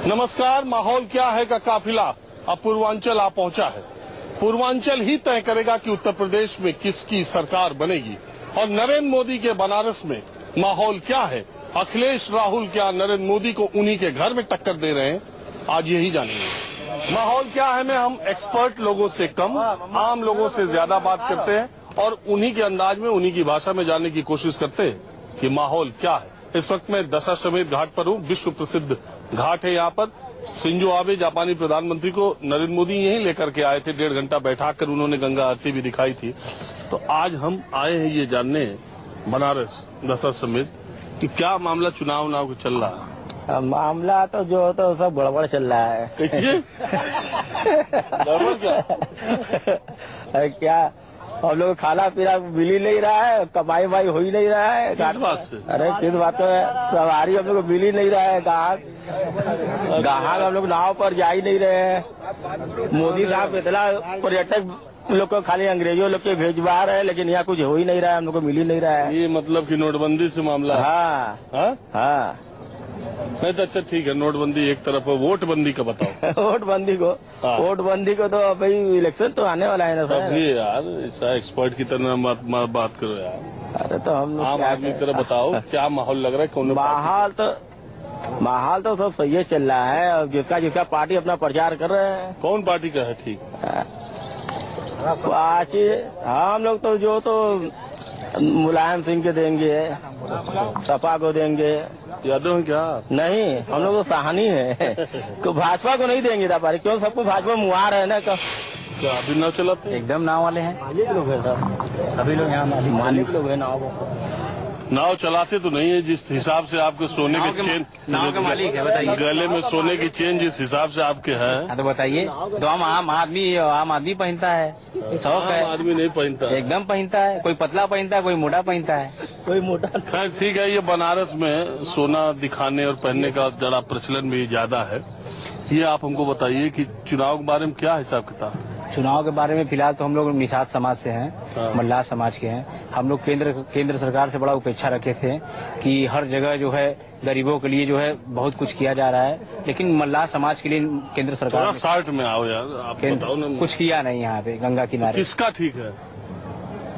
नमस्कार। माहौल क्या है का काफिला अब पूर्वांचल आ पहुंचा है। पूर्वांचल ही तय करेगा कि उत्तर प्रदेश में किसकी सरकार बनेगी और नरेंद्र मोदी के बनारस में माहौल क्या है। अखिलेश राहुल क्या नरेंद्र मोदी को उन्हीं के घर में टक्कर दे रहे हैं, आज यही जानेंगे। माहौल क्या है में हम एक्सपर्ट लोगों से कम, आम लोगों से ज्यादा बात करते हैं और उन्हीं के अंदाज में, उन्हीं की भाषा में जानने की कोशिश करते हैं कि माहौल क्या है। इस वक्त मैं दशाश्वमेध घाट पर हूँ। विश्व प्रसिद्ध घाट है यहाँ पर। शिंजो आबे जापानी प्रधानमंत्री को नरेंद्र मोदी यहीं लेकर के आए थे। 1.5 घंटा बैठाकर उन्होंने गंगा आरती भी दिखाई थी। तो आज हम आए हैं ये जानने बनारस दशाश्वमेध कि क्या मामला चुनाव का चल रहा है। मामला तो जो तो सब गड़बड़ चल रहा है। कैसे गड़बड़ क्या हम लोग खाना पीना मिल ही नहीं रहा है, कमाई वाई हो ही नहीं रहा है। किस बात से? अरे किस बात है, सवारी हम लोग को मिल ही नहीं रहा है। गाहक हम लोग नाव पर जा ही नहीं रहे हैं। मोदी साहब इतना पर्यटक लोग को खाली अंग्रेजों लोग के भेजवा रहे हैं, लेकिन यहाँ कुछ हो ही नहीं रहा है, हम लोग को मिल ही नहीं रहा है। ये मतलब कि नोटबंदी से मामला है। हाँ हाँ हाँ। नहीं तो अच्छा ठीक है, नोटबंदी एक तरफ है, वोटबंदी का बताओ। वोटबंदी को हाँ। वोटबंदी को तो भाई इलेक्शन तो आने वाला है ना सर। अभी यार ऐसा एक्सपर्ट की तरह बात करो यार। अरे तो हम लोग आम आदमी की तरह बताओ क्या माहौल लग रहा है। कौन माहौल तो सब सही चल रहा है। अब जिसका पार्टी अपना प्रचार कर रहे हैं। कौन पार्टी का है? ठीक पार्टी हम लोग तो जो तो मुलायम सिंह के देंगे, सपा को देंगे। यादव है क्या? नहीं, हम लोग तो साहनी है। तो भाजपा को नहीं देंगे था पारी, क्यों सबको भाजपा मुआ रहे है ना। क्या अभी नाव चलाते? एकदम नाव वाले हैं, मालिक लोग है सब, सभी लोग यहाँ मालिक लोग है नाव चलाते तो नहीं है। जिस हिसाब से आपके सोने के चेन, नाव का मालिक है, बताइए। गले में सोने की चेन जिस हिसाब से आपके है, तो बताइए। तो हम आम आदमी पहनता है, शौक है। आदमी नहीं पहनता, एकदम पहनता है। कोई पतला पहनता है, कोई मोटा पहनता है, कोई मोटा। खैर ठीक है। ये बनारस में सोना दिखाने और पहनने का जरा प्रचलन भी ज्यादा है। ये आप हमको बताइए कि चुनाव के बारे में क्या हिसाब किताब? चुनाव के बारे में फिलहाल तो हम लोग निषाद समाज से हैं, मल्लाह समाज के हैं। हम लोग केंद्र सरकार से बड़ा उपेक्षा रखे थे कि हर जगह जो है गरीबों के लिए जो है बहुत कुछ किया जा रहा है, लेकिन मल्लाह समाज के लिए केंद्र सरकार साठ में आओ यार, आप बताओ ना। कुछ किया नहीं यहाँ पे गंगा किनारे। किसका ठीक है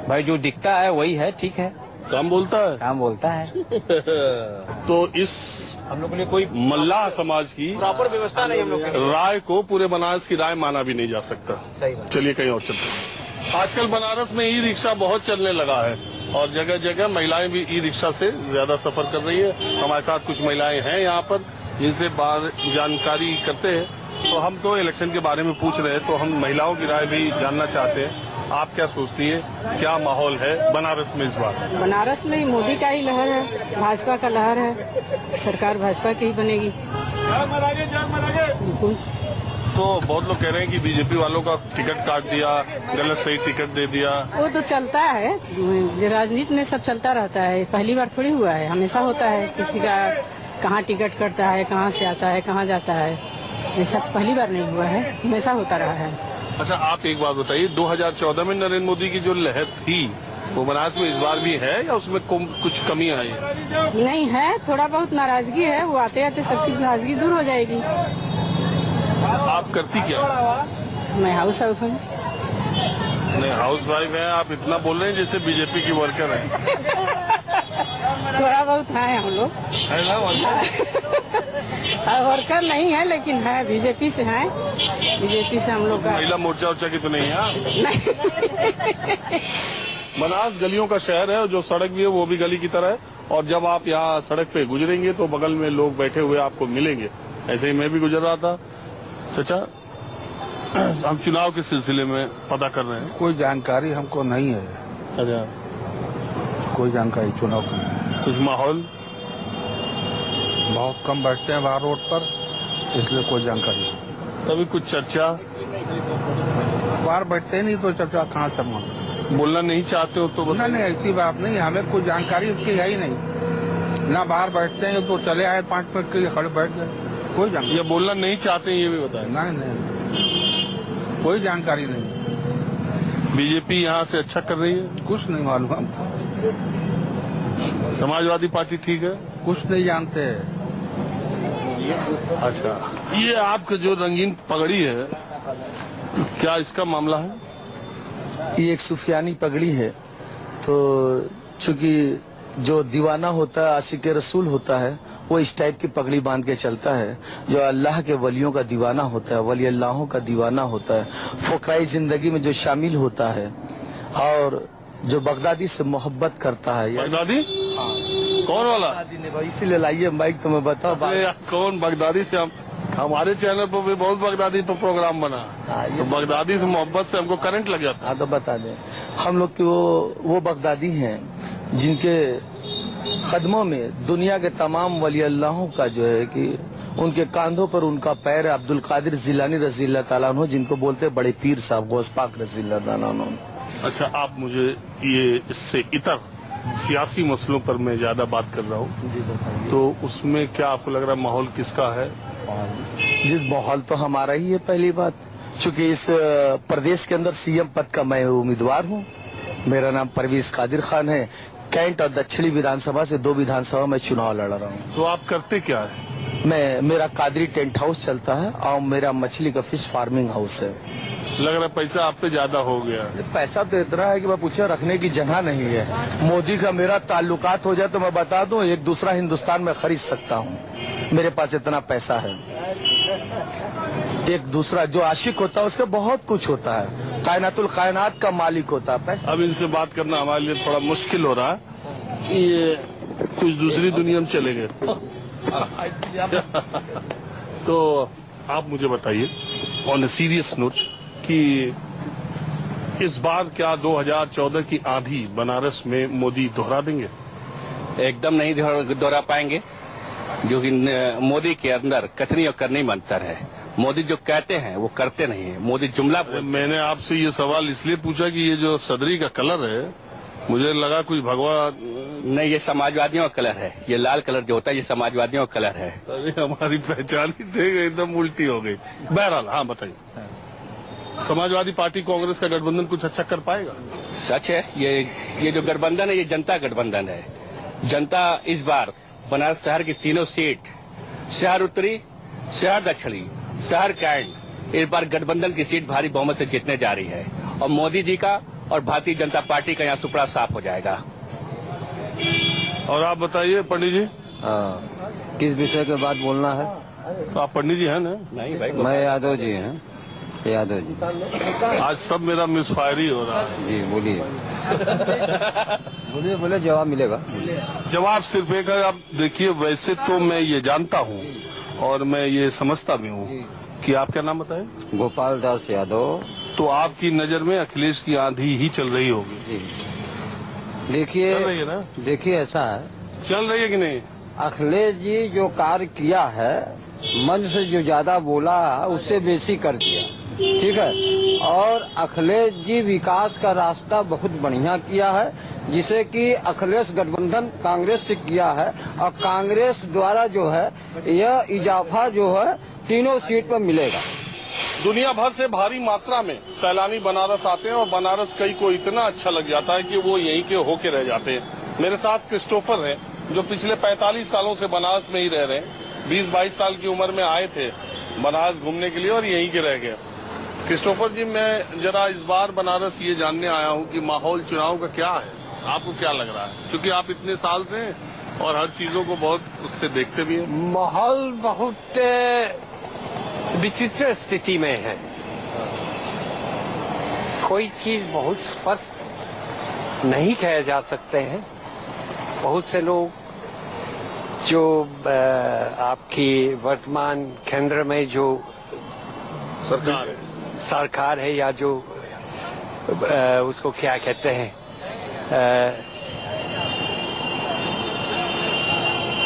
भाई? जो दिखता है वही है, ठीक है। काम बोलता है, काम बोलता है। तो इस हम लोग के लिए कोई मल्लाह समाज की प्रॉपर व्यवस्था नहीं हम लोग के लिए। राय को पूरे बनारस की राय माना भी नहीं जा सकता। चलिए कहीं और चलते हैं। आजकल बनारस में ई रिक्शा बहुत चलने लगा है और जगह जगह महिलाएं भी ई रिक्शा से ज्यादा सफर कर रही है। हमारे साथ कुछ महिलाएं हैं यहाँ पर जिनसे जानकारी करते हैं। तो हम तो इलेक्शन के बारे में पूछ रहे हैं, तो हम महिलाओं की राय भी जानना चाहते हैं। आप क्या सोचती है, क्या माहौल है बनारस में इस बार? बनारस में मोदी का ही लहर है, भाजपा का लहर है, सरकार भाजपा की ही बनेगी। बिल्कुल। तो बहुत लोग कह रहे हैं कि बीजेपी वालों का टिकट काट दिया, गलत सही टिकट दे दिया। वो तो चलता है, राजनीति में सब चलता रहता है। पहली बार थोड़ी हुआ है, हमेशा होता है। किसी का कहाँ टिकट कटता है, कहाँ से आता है, कहाँ जाता है, ये सब पहली बार नहीं हुआ है, हमेशा होता रहा है। अच्छा आप एक बात बताइए, 2014 में नरेंद्र मोदी की जो लहर थी वो बनारस में इस बार भी है या उसमें कुछ कमी आई है? नहीं है, थोड़ा बहुत नाराजगी है। वो आते आते सबकी नाराजगी दूर हो जाएगी। आप करती क्या? मैं हाउस वाइफ हूँ। नहीं, हाउस वाइफ है। आप इतना बोल रहे हैं जैसे बीजेपी की वर्कर है। थोड़ा बहुत है हम लोग, वर्कर नहीं है लेकिन है, बीजेपी से है। बीजेपी से हम लोग का महिला मोर्चा उर्चा की तो नहीं है। नहीं। बनारस गलियों का शहर है और जो सड़क भी है वो भी गली की तरह है। और जब आप यहाँ सड़क पे गुजरेंगे तो बगल में लोग बैठे हुए आपको मिलेंगे। ऐसे ही मैं भी गुजर रहा था। चाचा, हम चुनाव के सिलसिले में पता कर रहे हैं। कोई जानकारी हमको नहीं है। अच्छा, कोई जानकारी चुनाव की नहीं। कुछ माहौल बहुत कम बैठते हैं बाहर रोड पर, इसलिए कोई जानकारी नहीं। कभी कुछ चर्चा? बाहर बैठते ही नहीं तो चर्चा कहाँ से मालूम? बोलना नहीं चाहते हो तो नहीं, ऐसी बात नहीं। हमें कोई जानकारी उसकी है ही नहीं। ना बाहर बैठते हैं तो चले आए 5 मिनट के लिए खड़े बैठ गए, कोई जानकारी। ये बोलना नहीं चाहते ये भी बताएं। नहीं, कोई जानकारी नहीं। बीजेपी यहाँ से अच्छा कर रही है? कुछ नहीं मालूम हमको। समाजवादी पार्टी ठीक है? कुछ नहीं जानते। ये। अच्छा, ये आपका जो रंगीन पगड़ी है, क्या इसका मामला है? ये एक सूफियानी पगड़ी है। तो चूंकि जो दीवाना होता है, आशिक रसूल होता है, वो इस टाइप की पगड़ी बांध के चलता है। जो अल्लाह के वलियों का दीवाना होता है, वली अल्लाहों का दीवाना होता है, फुकराई जिंदगी में जो शामिल होता है और जो बगदादी से मोहब्बत करता है। बगदादी? कौन वाला? बगदादी ने भाई, इसीलिए लाइए माइक तो मैं बताओ। अरे यार, कौन बगदादी से? हम हमारे चैनल पर भी बहुत बगदादी पर प्रोग्राम बना, तो बगदादी से मोहब्बत से हमको करंट लग जाता। हाँ तो बता दें, हम लोग की वो बगदादी हैं जिनके कदमों में दुनिया के तमाम वली अल्लाहों का जो है कि उनके कांधों पर उनका पैर है। अब्दुल कादिर जिलानी रज़ी अल्लाह ताला अन्हु, जिनको बोलते हैं बड़े पीर साहब, गौस पाक रज़ी अल्लाह ताला अन्हु। अच्छा, आप मुझे ये इससे इतर सियासी मसलों पर मैं ज्यादा बात कर रहा हूँ, तो उसमें क्या आपको लग रहा है माहौल किसका है? जिस माहौल तो हमारा ही है। पहली बात, चूंकि इस प्रदेश के अंदर सीएम पद का मैं उम्मीदवार हूँ। मेरा नाम परवेज कादिर खान है। कैंट और दक्षिणी विधानसभा से 2 विधानसभा में चुनाव लड़ रहा हूँ। तो आप करते क्या है? मेरा कादरी टेंट हाउस चलता है और मेरा मछली का फिश फार्मिंग हाउस है। लग रहा है पैसा आप पे ज्यादा हो गया। पैसा तो इतना है कि मैं पूछे रखने की जगह नहीं है। मोदी का मेरा ताल्लुकात हो जाए तो मैं बता दूं, एक दूसरा हिंदुस्तान में खरीद सकता हूं। मेरे पास इतना पैसा है। एक दूसरा जो आशिक होता है उसका बहुत कुछ होता है, कायनातुल कायनात का मालिक होता है। पैसा अब इनसे बात करना हमारे लिए थोड़ा मुश्किल हो रहा है। ये कुछ दूसरी दुनिया में चले गए। तो आप मुझे बताइए ऑन ए सीरियस नोट कि इस बार क्या 2014 की आंधी बनारस में मोदी दोहरा देंगे? एकदम नहीं दोहरा पाएंगे, जो कि मोदी के अंदर कथनी और करनी में अंतर है। मोदी जो कहते हैं वो करते नहीं है। मोदी जुमला मैंने आपसे ये सवाल इसलिए पूछा कि ये जो सदरी का कलर है, मुझे लगा कुछ भगवा नहीं, ये समाजवादियों का कलर है। ये लाल कलर जो होता है ये समाजवादियों का कलर है। अरे हमारी पहचान ही थे, एकदम उल्टी हो गई। बहरहाल, हाँ बताइए, समाजवादी पार्टी कांग्रेस का गठबंधन कुछ अच्छा कर पाएगा? सच है, ये जो गठबंधन है ये जनता गठबंधन है। जनता इस बार बनारस शहर की तीनों सीट, शहर उत्तरी, शहर दक्षिणी, शहर कैंट, इस बार गठबंधन की सीट भारी बहुमत से जीतने जा रही है और मोदी जी का और भारतीय जनता पार्टी का यहाँ सुपड़ा साफ हो जाएगा। और आप बताइए पंडित जी, किस विषय के बाद बोलना है? तो आप पंडित जी हैं ना? नहीं भाई, मैं यादव जी हैं, यादव जी। आज सब मेरा मिसफायर ही हो रहा है। जी बोलिए। बोलिए, जवाब मिलेगा। जवाब सिर्फ एक है। आप देखिए, वैसे तो मैं ये जानता हूँ और मैं ये समझता भी हूँ कि आप क्या नाम बताए? गोपाल दास यादव। तो आपकी नजर में अखिलेश की आंधी ही चल रही होगी। देखिए, चल रही है ना? देखिए ऐसा है, चल रही है कि नहीं? अखिलेश जी जो कार्य किया है, मन से जो ज्यादा बोला उससे बेसी कर दिया, ठीक है। और अखिलेश जी विकास का रास्ता बहुत बढ़िया किया है, जिसे कि अखिलेश गठबंधन कांग्रेस से किया है और कांग्रेस द्वारा जो है यह इजाफा जो है तीनों सीट पर मिलेगा। दुनिया भर से भारी मात्रा में सैलानी बनारस आते हैं और बनारस कई को इतना अच्छा लग जाता है कि वो यहीं के होके रह जाते हैं। मेरे साथ क्रिस्टोफर है, जो पिछले 45 सालों से बनारस में ही रह रहे हैं। 20-22 साल की उम्र में आए थे बनारस घूमने के लिए और यहीं के रह गए। क्रिस्टोफर जी, मैं जरा इस बार बनारस ये जानने आया हूँ कि माहौल चुनाव का क्या है, आपको क्या लग रहा है? क्योंकि आप इतने साल से हैं और हर चीजों को बहुत उससे देखते भी हैं। माहौल बहुत विचित्र स्थिति में है। कोई चीज बहुत स्पष्ट नहीं कहे जा सकते हैं। बहुत से लोग जो आपकी वर्तमान केंद्र में जो सरकार है या जो उसको क्या कहते हैं,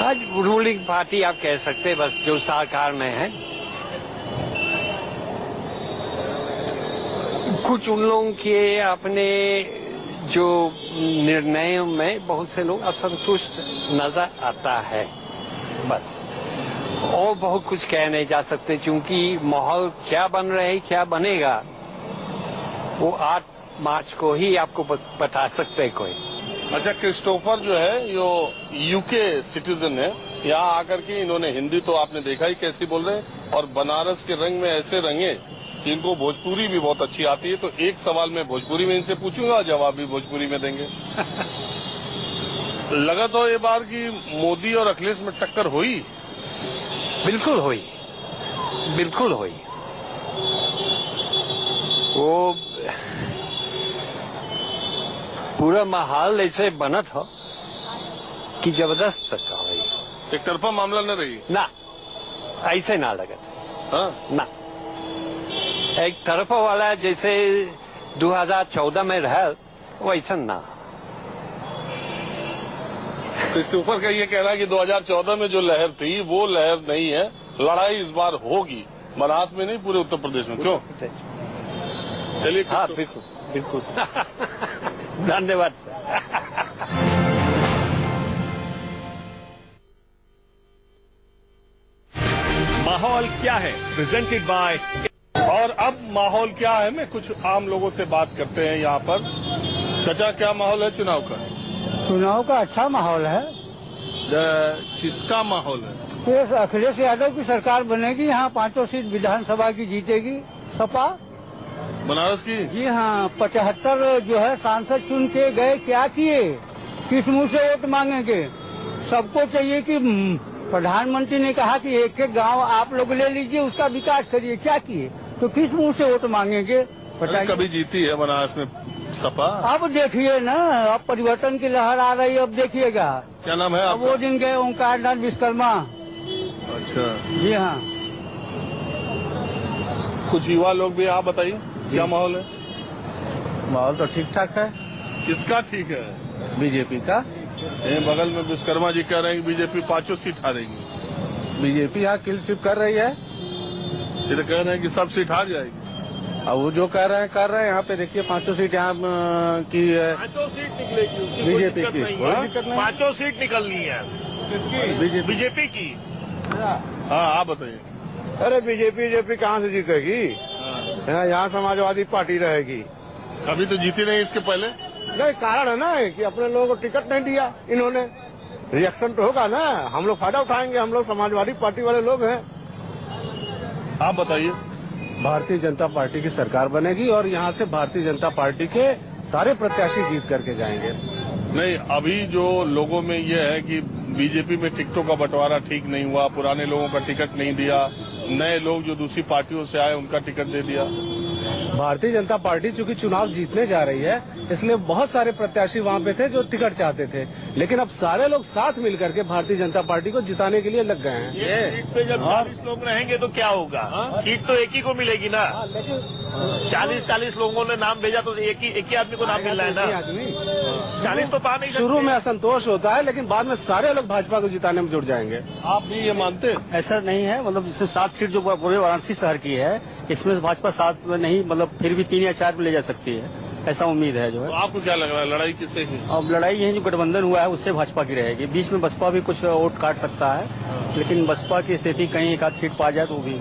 आज रूलिंग पार्टी आप कह सकते हैं, बस जो सरकार में है, कुछ उन लोगों के अपने जो निर्णयों में बहुत से लोग असंतुष्ट नजर आता है, बस। और बहुत कुछ कह नहीं जा सकते, क्योंकि माहौल क्या बन रहा है, क्या बनेगा, वो 8 मार्च को ही आपको बता सकते हैं कोई। अच्छा, क्रिस्टोफर जो है, जो यूके सिटीजन है, यहाँ आकर के इन्होंने हिंदी तो आपने देखा ही कैसी बोल रहे हैं, और बनारस के रंग में ऐसे रंगे कि इनको भोजपुरी भी बहुत अच्छी आती है। तो एक सवाल मैं भोजपुरी में इनसे पूछूंगा, जवाब भी भोजपुरी में देंगे। लगा तो ये बार की मोदी और अखिलेश में टक्कर हुई? बिल्कुल हुई, बिल्कुल हुई। वो पूरा माहौल ऐसे बना था कि जबरदस्त टक्कर हुई। एक तरफा मामला न रही ना, ऐसे ना लगा था। हाँ? ना, एक तरफा वाला जैसे 2014 में रहा वैसा ना। क्रिस्टोफर का ये कहना है कि 2014 में जो लहर थी वो लहर नहीं है, लड़ाई इस बार होगी बनारस में नहीं, पूरे उत्तर प्रदेश में। क्यों? चलिए। हाँ, बिल्कुल बिल्कुल। धन्यवाद सर। माहौल क्या है प्रेजेंटेड बाय। और अब माहौल क्या है, मैं कुछ आम लोगों से बात करते हैं यहाँ पर। चाचा, क्या माहौल है चुनाव का? चुनाव का अच्छा माहौल है। किसका माहौल है? ये अखिलेश यादव की सरकार बनेगी, यहाँ 5 सीट विधानसभा की जीतेगी सपा। बनारस की? जी हाँ, 75 जो है सांसद चुन के गए, क्या किए? किस मुंह से वोट मांगेंगे? सबको चाहिए कि प्रधानमंत्री ने कहा कि एक एक गांव आप लोग ले लीजिए, उसका विकास करिए, क्या किए? तो किस मुंह से वोट मांगेंगे? कभी जीती है बनारस में सपा? अब देखिए ना, अब परिवर्तन की लहर आ रही है, अब देखिएगा। क्या नाम है अब आपका? वो दिन गए ओंकार नाथ विश्वकर्मा। अच्छा जी हाँ। कुछ युवा लोग भी, आप बताइए क्या माहौल है? माहौल तो ठीक ठाक है। किसका ठीक है? बीजेपी का। ये बगल में विश्वकर्मा जी कह रहे हैं कि बीजेपी 5 सीट हारेगी। बीजेपी यहाँ किल स्विप कर रही है। ये तो कह रहे हैं कि सब सीट हार जाएगी। अब वो जो कर रहे हैं यहाँ पे देखिए 5 सीट यहाँ की 5 सीट निकलेगी बीजेपी की। कोई दिक्कत नहीं। 5 सीट निकलनी है बीजेपी की। हाँ, आप बताइए। अरे बीजेपी कहाँ से जीतेगी? यहाँ समाजवादी पार्टी रहेगी। अभी तो जीती नहीं, इसके पहले नहीं, कारण है ना कि अपने लोगों को टिकट नहीं दिया इन्होंने। रिएक्शन तो होगा ना, हम लोग फायदा उठाएंगे, हम लोग समाजवादी पार्टी वाले लोग हैं। आप बताइए। भारतीय जनता पार्टी की सरकार बनेगी और यहाँ से भारतीय जनता पार्टी के सारे प्रत्याशी जीत करके जाएंगे। नहीं, अभी जो लोगों में ये है कि बीजेपी में टिकटों का बंटवारा ठीक नहीं हुआ, पुराने लोगों का टिकट नहीं दिया, नए लोग जो दूसरी पार्टियों से आए उनका टिकट दे दिया। भारतीय जनता पार्टी चूंकि चुनाव जीतने जा रही है, इसलिए बहुत सारे प्रत्याशी वहाँ पे थे जो टिकट चाहते थे, लेकिन अब सारे लोग साथ मिलकर के भारतीय जनता पार्टी को जिताने के लिए लग गए हैं। ये सीट पे जब 40 लोग रहेंगे तो क्या होगा? सीट तो एक ही को मिलेगी ना। 40 लोगों ने नाम भेजा तो एक ही आदमी को नाम मिल रहा है ना। 40 तो पा नहीं सकते। शुरू में असंतोष होता है, लेकिन बाद में सारे लोग भाजपा को जिताने में जुट जाएंगे। आप भी ये मानते हैं? ऐसा नहीं है, मतलब जिससे 7 सीट जो पूरे वाराणसी शहर की है, इसमें से भाजपा 7 में नहीं, मतलब फिर भी 3 या 4 में ले जा सकती है, ऐसा उम्मीद है जो है। तो आपको क्या लग रहा है, लड़ाई किससे की? अब लड़ाई यही जो गठबंधन हुआ है उससे भाजपा की रहेगी। बीच में बसपा भी कुछ वोट काट सकता है, लेकिन बसपा की स्थिति कहीं 1 आध सीट पा जाए तो भी।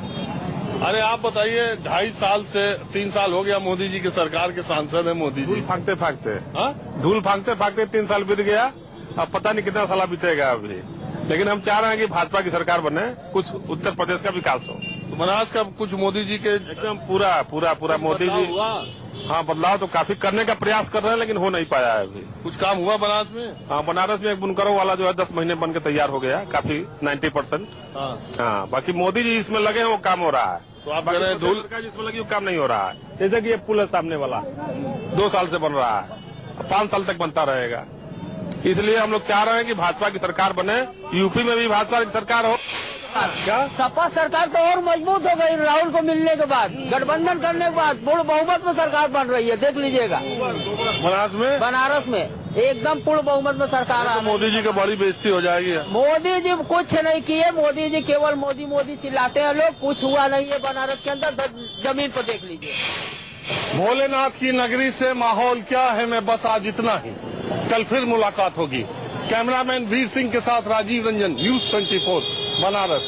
अरे आप बताइए, 2.5 साल से 3 साल हो गया मोदी जी की सरकार के सांसद है मोदी जी। फांकते फांकते हाँ? धूल फांकते 3 साल बीत गया, अब पता नहीं कितना साल बीतेगा अभी। लेकिन हम चाह रहे हैं कि भाजपा की सरकार बने, कुछ उत्तर प्रदेश का विकास हो। तो बनारस का कुछ मोदी जी के एकदम पूरा मोदी जी। हुआ? हाँ, बदलाव तो काफी करने का प्रयास कर रहे हैं, लेकिन हो नहीं पाया है अभी। कुछ काम हुआ बनारस में? हाँ, बनारस में एक बुनकरों वाला जो है 10 महीने बन के तैयार हो गया, काफी 90%। हाँ, बाकी मोदी जी इसमें लगे हैं, वो काम हो रहा है। तो आप कह रहे हैं धूल जिसमें लगी वो काम नहीं हो रहा है। जैसे कि ये पुल है सामने वाला, 2 साल से बन रहा है, 5 साल तक बनता रहेगा। इसलिए हम लोग चाह रहे हैं कि भाजपा की सरकार बने, यूपी में भी भाजपा की सरकार हो। क्या सपा सरकार तो और मजबूत हो गई राहुल को मिलने के बाद, गठबंधन करने के बाद पूर्ण बहुमत में सरकार बन रही है, देख लीजिएगा। बनारस में एकदम पूर्ण बहुमत में सरकार आ रही है। मोदी जी की बड़ी बेइज्जती हो जाएगी। मोदी जी कुछ नहीं किए, मोदी जी केवल मोदी चिल्लाते हैं लोग, कुछ हुआ नहीं है बनारस के अंदर, जमीन पर देख लीजिए। भोलेनाथ की नगरी से माहौल क्या है, मैं बस आज इतना ही। कल फिर मुलाकात होगी। कैमरामैन वीर सिंह के साथ राजीव रंजन, न्यूज़ 24 बनारस।